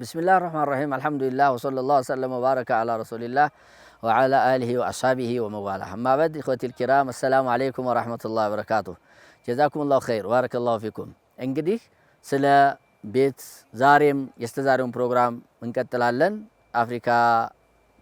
بسم الله الرحمن الرحيم الحمد لله وصلى الله وسلم وبارك على رسول الله وعلى آله وأصحابه وموالاه أما بعد إخوتي الكرام السلام عليكم ورحمة الله وبركاته جزاكم الله خير وبارك الله فيكم እንግዲህ ስለ ቤት ዛሬም የስተዛሬውን ፕሮግራም እንቀጥላለን አፍሪካ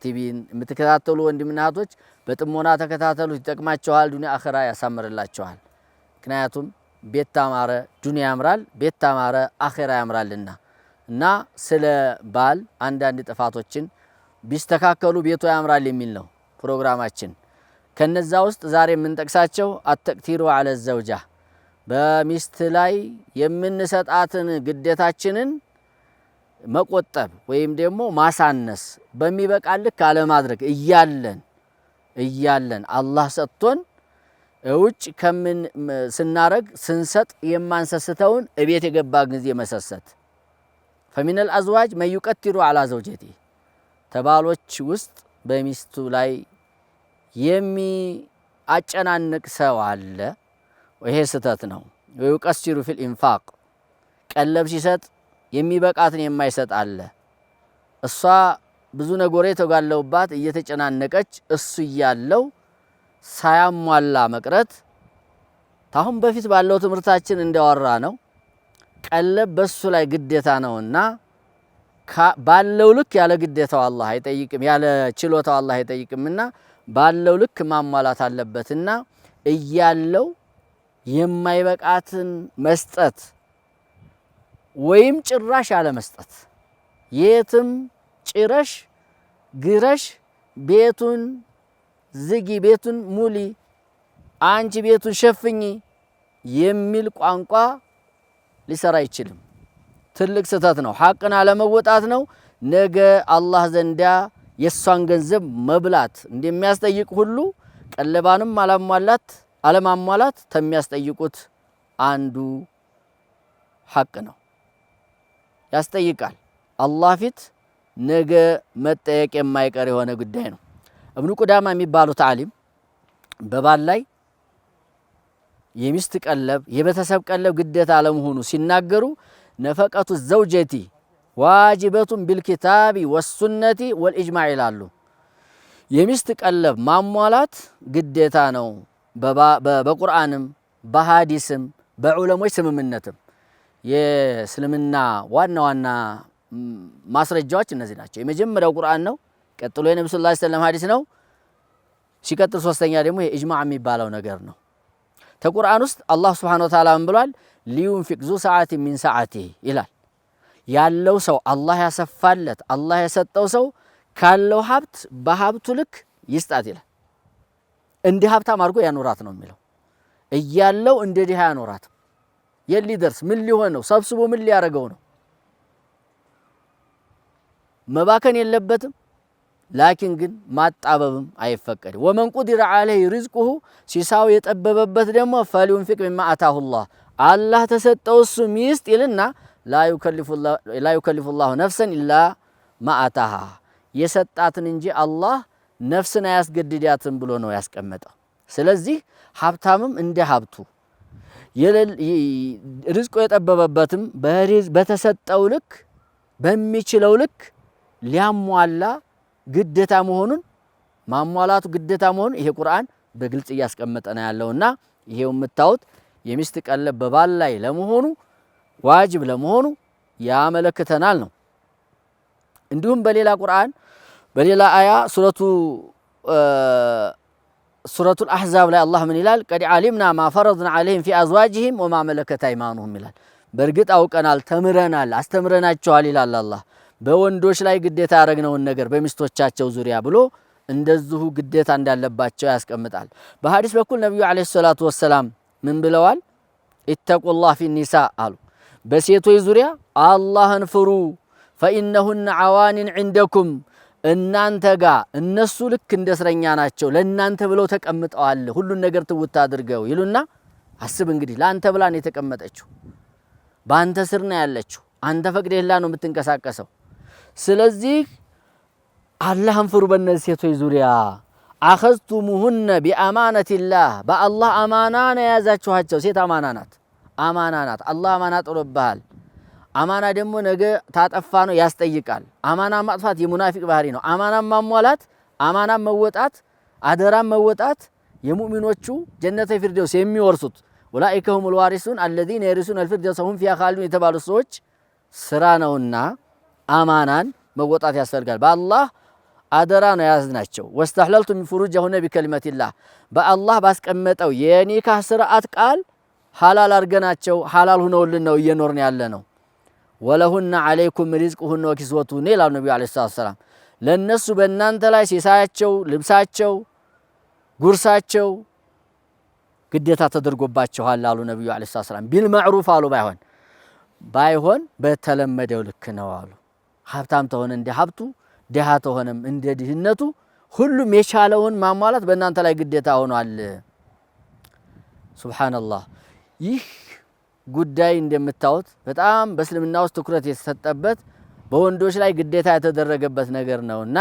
ቲቪን የምትከታተሉ ወንድምና እህቶች በጥሞና ተከታተሉ ይጠቅማችኋል ዱንያ አኺራ ያሳምርላችኋል ምክንያቱም ቤት ታማረ ዱንያ ያምራል ቤት ታማረ አኺራ ያምራልና እና ስለ ባል አንዳንድ ጥፋቶችን ቢስተካከሉ ቤቱ ያምራል የሚል ነው ፕሮግራማችን ከነዛ ውስጥ ዛሬ የምንጠቅሳቸው አተክቲሩ አለ ዘውጃ በሚስት ላይ የምንሰጣትን ግዴታችንን መቆጠብ ወይም ደግሞ ማሳነስ በሚበቃልክ አለ ማድረግ እያለን አላህ ሰጥቶን እውጭ ከምን ስናረግ ስንሰጥ የማንሰስተውን እቤት የገባ ጊዜ መሰሰት فمن الأزواج من يكتر على زوجته ተባሎች ውስጥ በሚስቱ ላይ የሚያጨናንቅ ሰው አለ ይሄ ስተት ነው ويقصر في الإنفاق ቀለብ ሲሰጥ የሚበቃትን የማይሰጥ አለ እሷ ብዙ ነገሮች ተጋለውባት እየተጨናነቀች እሱ ያለው ሳያሟላ መቅረት ታሁን በፊት ባለው ትምርታችን እንዳወራ ነው ቀለብ በሱ ላይ ግዴታ ነውና ባለው ልክ ያለ ግዴታው አላህ አይጠይቅም ያለ ችሎታው አላህ አይጠይቅምና ባለው ልክ ማሟላት አለበትና እያለው የማይበቃትን መስጠት ወይም ጭራሽ ያለ መስጠት የትም ጭራሽ ግረሽ ቤቱን ዝጊ ቤቱን ሙሊ አንቺ ቤቱን ሸፍኚ የሚል ቋንቋ ሊሰራ አይችልም ትልቅ ስተት ነው ሐቅን አለመወጣት ነው ነገ አላህ ዘንዳ የሷን ገንዘብ መብላት እንደሚያስጠይቅ ሁሉ ቀለባንም አለማሟላት ተሚያስጠይቁት አንዱ ሐቅ ነው ያስጠይቃል አላህ ፊት ነገ መጠየቅ የማይቀር የሆነ ጉዳይ ነው እብኑ ቁዳማ የሚባሉት ዓሊም በባል ላይ የሚስት ቀለብ የቤተሰብ ቀለብ ግዴታ አለመሆኑ ሲናገሩ ነፈቀቱ ዘውጀቲ ዋጅበቱን ቢልኪታቢ ወሱነቲ ወልኢጅማዕ ይላሉ የሚስት ቀለብ ማሟላት ግዴታ ነው በቁርአንም በሐዲስም በዑለሞች ስምምነትም የእስልምና ዋና ማስረጃዎች እነዚህ ናቸው የመጀመሪያው ቁርአን ነው ቀጥሎ የነብዩ ሰለላሁ ዐለይሂ ወሰለም ሐዲስ ነው ሲቀጥል ሶስተኛ ደግሞ የኢጅማዕ የሚባለው ነገር ነው ተቁርአን ውስጥ አላህ Subhanahu Wa Ta'ala ብሏል ሊዩንፊቅ ዙ ሰዓት ሚን ሰዓቲሂ ይላል ያለው ሰው አላህ ያሰፋለት አላህ የሰጠው ሰው ካለው ሀብት በሀብቱ ልክ ይስጣት ይላል እንደ ሀብታም አድርጎ ያኖራት ነው የሚለው እያለው እንደ ዲሃ ያኖራት የሊደርስ ምን ሊሆን ነው ሰብስቦ ምን ሊያረጋው ነው መባከን የለበትም ላኪን ግን ማጣበብም አይፈቀድ ወመን ቁዲረ ዐለይሂ ሪዝቁሁ ሲሳው የጠበበበት ደግሞ ፈሊዩንፊቅ ሚማ አታሁ አላህ ተሰጠው እሱ ሚስጥ ይልና ላ ዩከሊፉላሁ ነፍሰን ኢላ ማ አታሃ የሰጣትን እንጂ አላህ ነፍስን አያስገድዳትም ብሎ ነው ያስቀመጠው ስለዚህ ሀብታምም እንደ ሀብቱ ሪዝቁ የጠበበበትም በተሰጠው ልክ በሚችለው ልክ ሊያሟላ ግዴታ መሆኑን ማሟላቱ ግዴታ መሆኑን ይሄ ቁርአን በግልጽ እያስቀመጠ ነው ያለውና ይሄው የምታዩት የሚስት ቀለብ በባል ላይ ለመሆኑ ዋጅብ ለመሆኑ ያመለክተናል ነው እንዲሁም በሌላ ቁርአን በሌላ አያ ሱረቱል አሕዛብ ላይ አላህ ምን ይላል ቀድ ዓሊምና ማ ፈረድና ዐለይሂም ፊ አዝዋጅሂም ወማ መለከት አይማኑሁም ይላል በርግጥ አውቀናል ተምረናል አስተምረናቸዋል ይላል አላህ በወንዶች ላይ ግዴታ ያረግነውን ነገር በሚስቶቻቸው ዙሪያ ብሎ እንደዚሁ ግዴታ እንዳለባቸው ያስቀምጣል በሐዲስ በኩል ነብዩ አለይሂ ሰላቱ ወሰለም ምን ብለዋል ኢተቁላህ ፊ ኒሳ አሉ በሴቶች ዙሪያ አላህን ፍሩ فإنهن عوان عندكم እናንተ ጋር እነሱ ልክ እንደ እስረኛ ናቸው ለእናንተ ብለው ተቀምጠዋል ሁሉን ነገር ትውታ አድርገው ይሉና አስብ እንግዲህ ላንተ ብላ ነው የተቀመጠችው ባንተ ስር ነው ያለችው አንተ ፈቅደህላ ነው የምትንቀሳቀሰው ስለዚህ አላህን ፍሩ በእነዚህ ሴቶች ዙሪያ አخذتموهن بأمانة الله በአላህ አማና ነው ያዛችኋቸው ሴት አማና ናት አላህ አማና ጥሎብሃል አማና ደግሞ ነገ ታጠፋ ነው ያስጠይቃል። አማና ማጥፋት የሙናፊቅ ባህሪ ነው። አማና ማሟላት፣ አማና መወጣት፣ አደራ መወጣት የሙእሚኖቹ ጀነተ ፊርደውስ የሚወርሱት ወላኢከ ሁሙል ዋሪሱን الذين يرثون الفردوس هم فيها خالدون የተባሉ ሰዎች ስራ ነውና አማናን መወጣት ያስፈልጋል። በአላህ አደራ ነው ያዝናቸው። ወስተህለልቱም ፍሩጀሁነ ቢከሊመቲላህ በአላህ ባስቀመጠው የኒካህ ስርዓት ቃል ሐላል አርገናቸው ሐላል ሆነውልን ነው እየኖርን ያለ ነው። ወለሁነ አለይኩም ሪዝቁሁነ ወኪስወቱሁነ ይላሉ ነብዩ አለይሂ ሰላም። ለነሱ በእናንተ ላይ ሲሳያቸው፣ ልብሳቸው፣ ጉርሳቸው ግዴታ ተደርጎባቸዋል አሉ ነብዩ አለይሂ ሰላም። ቢልማዕሩፍ አሉ ባይሆን በተለመደው ልክ ነው አሉ። ሀብታም ተሆነ እንደ ሀብቱ፣ ደሃ ተሆነም እንደ ድህነቱ ሁሉም የቻለውን ማሟላት በእናንተ ላይ ግዴታ ሆኗል። ሱብሃንአላህ። ይህ ጉዳይ እንደምታዩት በጣም በእስልምና ውስጥ ትኩረት የተሰጠበት በወንዶች ላይ ግዴታ የተደረገበት ነገር ነውና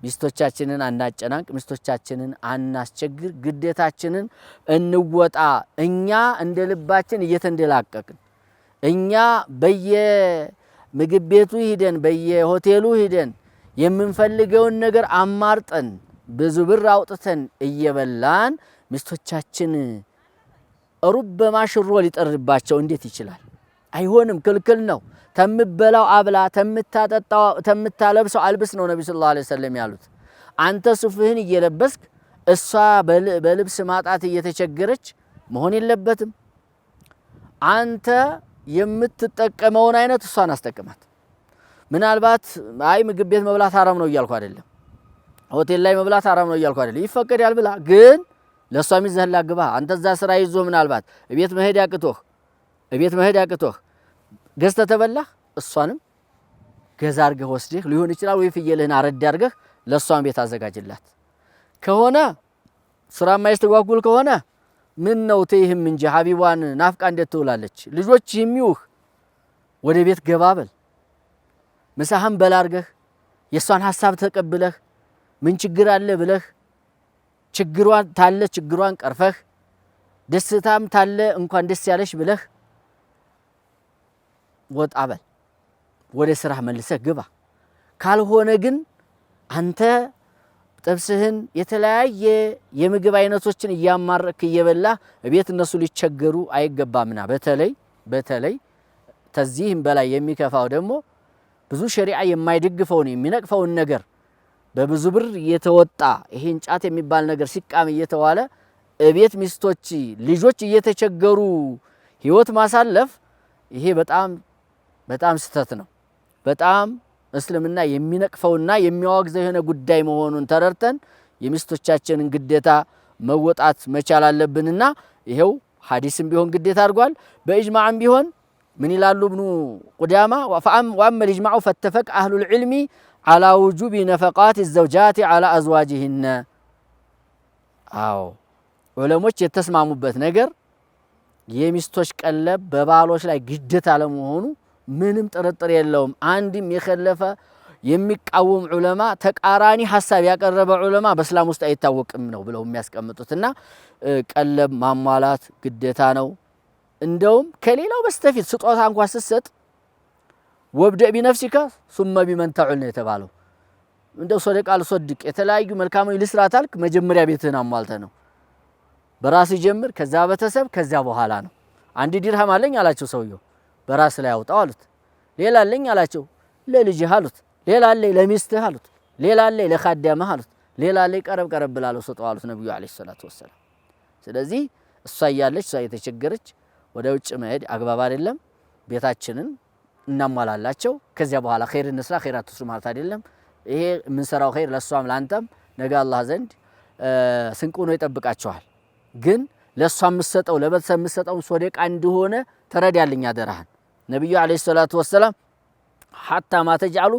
ሚስቶቻችንን አናጨናንቅ፣ ሚስቶቻችንን አናስቸግር፣ ግዴታችንን እንወጣ። እኛ እንደ ልባችን እየተንደላቀቅን እኛ በየምግብ ቤቱ ሂደን በየሆቴሉ ሂደን የምንፈልገውን ነገር አማርጠን ብዙ ብር አውጥተን እየበላን ሚስቶቻችን ሩበማ ሽሮ ሊጠርባቸው እንዴት ይችላል? አይሆንም፣ ክልክል ነው። ተምበላው አብላ፣ ተምታጠጣው ተምታለብሰው አልብስ ነው ነብዩ ሰለላሁ ዐለይሂ ወሰለም ያሉት። አንተ ሱፍህን እየለበስክ እሷ በልብስ ማጣት እየተቸገረች መሆን የለበትም። አንተ የምትጠቀመውን አይነት እሷን አስጠቅማት። ምናልባት አይ ምግብ ቤት መብላት ሐራም ነው እያልኩ አይደለም፣ ሆቴል ላይ መብላት ሐራም ነው እያልኩ አይደለም። ይፈቀዳል ብላ ግን ለሷ ሚዘህላ ግባ። አንተ እዛ ስራ ይዞ ምናልባት እቤት መሄድ ያቅቶህ ገዝተህ ተበላህ፣ እሷንም ገዛ አርገህ ወስደህ ሊሆን ይችላል ወይ ፍየልህን አረድ አርገህ ለሷም ቤት አዘጋጅላት። ከሆነ ስራ ማይስተጓጉል ከሆነ ምን ነው ተይህም እንጂ ሐቢቧን ናፍቃ እንዴት ትውላለች? ልጆች የሚውህ ወደ ቤት ገባ በል፣ ምሳህን በላ አርገህ የሷን ሐሳብ ተቀብለህ ምን ችግር አለ ብለህ ችግሯን ታለ ችግሯን ቀርፈህ ደስታም ታለ እንኳን ደስ ያለሽ ብለህ ወጣ በል፣ ወደ ስራህ መልሰህ ግባ። ካልሆነ ግን አንተ ጥብስህን የተለያየ የምግብ አይነቶችን እያማረክ እየበላህ ቤት እነሱ ሊቸገሩ አይገባምና በተለይ ተዚህም በላይ የሚከፋው ደግሞ ብዙ ሸሪዓ የማይደግፈውን የሚነቅፈውን ነገር በብዙ ብር እየተወጣ ይሄን ጫት የሚባል ነገር ሲቃም እየተዋለ እቤት ሚስቶች ልጆች እየተቸገሩ ህይወት ማሳለፍ ይሄ በጣም ስተት ነው። በጣም እስልምና የሚነቅፈውና የሚያወግዘው የሆነ ጉዳይ መሆኑን ተረድተን የሚስቶቻችንን ግዴታ መወጣት መቻል አለብንና ይሄው ሐዲስም ቢሆን ግዴታ አድርጓል። በኢጅማዕም ቢሆን ምን ይላሉ ኢብኑ ቁዳማ ወአመ الإجماع فاتفق أهل العلم على وجوب نفقات الزوجات على أزواجهن። አዎ ዑለሞች የተስማሙበት ነገር የሚስቶች ቀለብ በባሎች ላይ ግዴታ ለመሆኑ ምንም ጥርጥር የለውም። አንድም የኸለፈ የሚቃወም ዑለማ ተቃራኒ ሐሳብ ያቀረበ ዑለማ በእስላም ውስጥ አይታወቅም ነው ብለው የሚያስቀምጡትና ቀለብ ማሟላት ግዴታ ነው። እንደውም ከሌላው በስተፊት ስጦታ እንኳን ስትሰጥ ወብደእ ቢነፍሲካ ثم بمن تعل ነው የተባለው። እንደው ሶደቃ ልሶድቅ የተለያዩ መልካሞች ልስራታልክ መጀመሪያ ቤትህን አሟልተ ነው። በራስ ጀምር፣ ከዛ በተሰብ፣ ከዛ በኋላ ነው። አንድ ዲርሃም አለኝ አላቸው ሰውየው፣ በራስ ላይ አውጣው አሉት። ሌላ አለኝ አላቸው፣ ለልጅህ አሉት። ሌላ አለኝ ለሚስትህ አሉት። ሌላ አለኝ ለኻዳምህ አሉት። ሌላ አለኝ ቀረብ ብላለው ሰጠው አሉት ነብዩ አለይሂ ሰላቱ ወሰለም። ስለዚህ እሷ ያለች እሷ የተቸገረች ወደ ውጭ መሄድ አግባብ አይደለም። ቤታችንን እናሟላላቸው። ከዚያ በኋላ ኸይር እንስራ ኸይር አትስሩ ማለት አይደለም። ይሄ የምንሰራው ኸይር ለሷም ላንተም ነገ አላህ ዘንድ ስንቅ ሆኖ ይጠብቃቸዋል። ግን ለሷ የምትሰጠው ለቤተሰብ የምትሰጠው ሶደቃ እንደሆነ ተረዳልኝ አደራህን። ነብዩ አለይሂ ሰላቱ ወሰለም ሐታ ማተጃሉ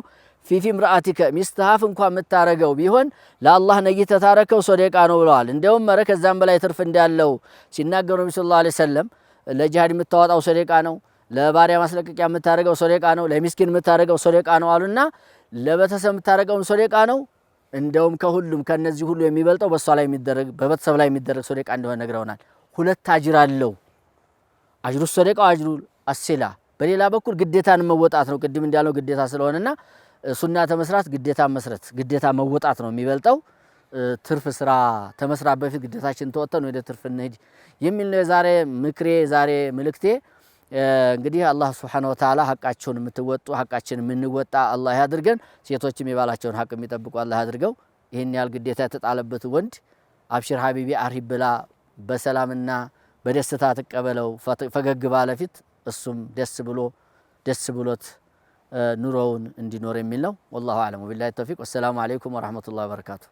ፊ ምርአቲከ ሚስትሃፍ እንኳን የምታረገው ቢሆን ለአላህ ነይተህ ታረከው ሶደቃ ነው ብለዋል። እንደውም መረ ከዛም በላይ ትርፍ እንዳለው ሲናገሩ ነብዩ ሰለላሁ ዐለይሂ ወሰለም ለጂሃድ የምታወጣው ሶደቃ ነው፣ ለባሪያ ማስለቀቂያ የምታረገው ሶደቃ ነው፣ ለሚስኪን የምታረገው ሶደቃ ነው አሉና ለቤተሰብ የምታረገው ሶደቃ ነው። እንደውም ከሁሉም ከነዚህ ሁሉ የሚበልጠው በሷ ላይ የሚደረግ በቤተሰብ ላይ የሚደረግ ሶደቃ እንደሆነ ነግረውናል። ሁለት አጅር አለው። አጅሩ ሶደቃው አጅሩ አሲላ በሌላ በኩል ግዴታን መወጣት ነው። ቅድም እንዳለው ግዴታ ስለሆነና ሱና ተመስራት ግዴታ መስረት ግዴታ መወጣት ነው የሚበልጠው። ትርፍ ስራ ተመስራት በፊት ግዴታችን ተወጥተን ወደ ትርፍ እንሂድ የሚል ነው የዛሬ ምክሬ፣ ዛሬ መልእክቴ። እንግዲህ አላህ ሱብሓነሁ ወተዓላ ሐቃቸውን የምትወጡ ሐቃችንን የምንወጣ አላህ ያድርገን። ሴቶችም የባላቸውን ሐቅ የሚጠብቁ አላህ ያድርገው። ይህን ያህል ግዴታ የተጣለበት ወንድ አብሽር ሀቢቢ አርሂብ ብላ በሰላምና በደስታ ተቀበለው ፈገግ ባለፊት እሱም ደስ ብሎት ኑሮውን እንዲኖር የሚል ነው። ወላሁ አዕለም። ወቢላሂ ተውፊቅ። ወሰላሙ አለይኩም ወራህመቱላሂ ወበረካቱ።